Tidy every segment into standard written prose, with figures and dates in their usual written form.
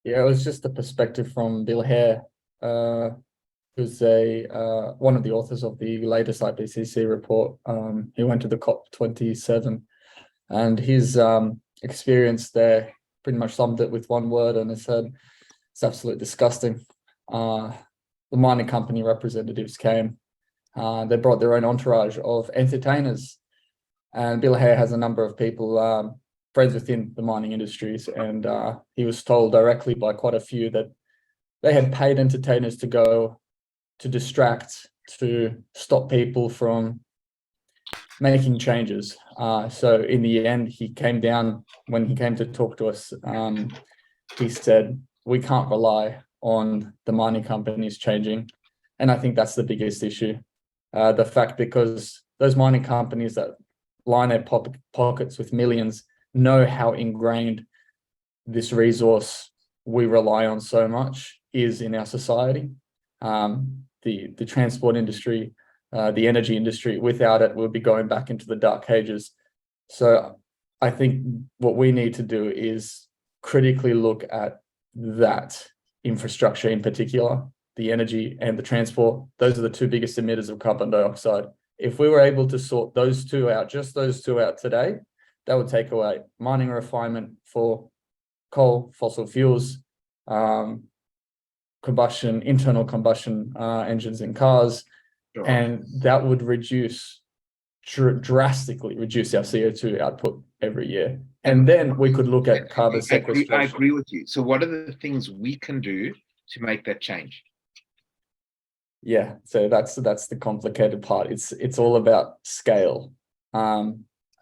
Yeah, it was just a perspective from Bielich, who's one of the authors of the latest IPCC report. He went to the COP27, and his experience there pretty much summed it with one word, and it said it's absolutely disgusting. The mining company representatives came. They brought their own entourage of entertainers, and Bielich has a number of people, friends within the mining industries, and he was told directly by quite a few that they had paid entertainers to go to distract, to stop people from making changes. So in the end, he came down, when he came to talk to us, he said, we can't rely on the mining companies changing. And I think that's the biggest issue. The fact, because those mining companies that line their pockets with millions know how ingrained this resource we rely on so much is in our society. The transport industry, the energy industry, without it, we'll be going back into the dark ages. So I think what we need to do is critically look at that infrastructure in particular, the energy and the transport. Those are the two biggest emitters of carbon dioxide. If we were able to sort those two out, just those two out today, that would take away mining and refinement for coal, fossil fuels, internal combustion engines in cars, Sure. and that would drastically reduce our CO2 output every year. And then we could look at carbon sequestration. I agree with you. So what are the things we can do to make that change? Yeah, so that's the complicated part. It's all about scale.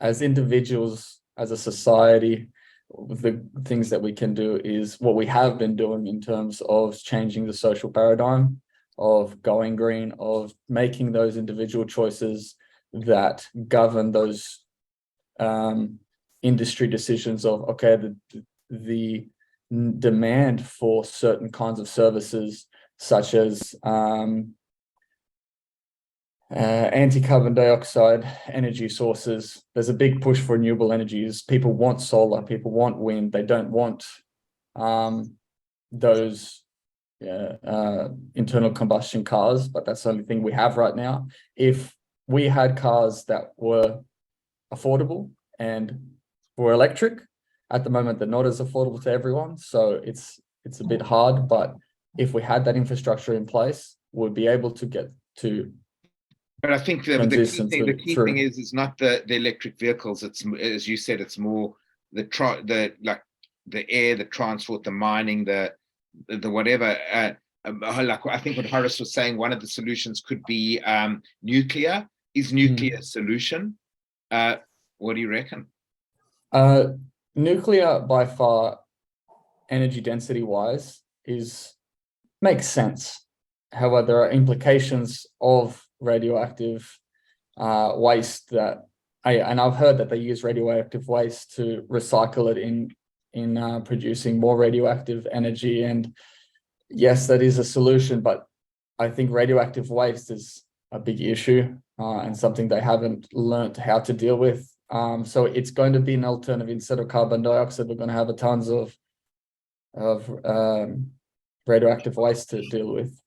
As individuals, as a society, the things that we can do is what we have been doing in terms of changing the social paradigm, of going green, of making those individual choices that govern those industry decisions of, okay, the demand for certain kinds of services, such as anti-carbon dioxide energy sources. There's a big push for renewable energies. People want solar, people want wind. They don't want those internal combustion cars, but that's the only thing we have right now. If we had cars that were affordable and were electric, at the moment they're not as affordable to everyone, so it's a bit hard. But if we had that infrastructure in place, we'd be able to get to. But I think the key thing is not the electric vehicles. It's, as you said, it's more the air, the transport, the mining, the whatever. Like I think what Horace was saying, one of the solutions could be nuclear. Is nuclear a solution? What do you reckon? Nuclear, by far, energy density wise, makes sense. However, there are implications of radioactive waste and I've heard that they use radioactive waste to recycle it in producing more radioactive energy. And yes, that is a solution, but I think radioactive waste is a big issue and something they haven't learned how to deal with. So it's going to be an alternative. Instead of carbon dioxide, we're going to have tons of radioactive waste to deal with.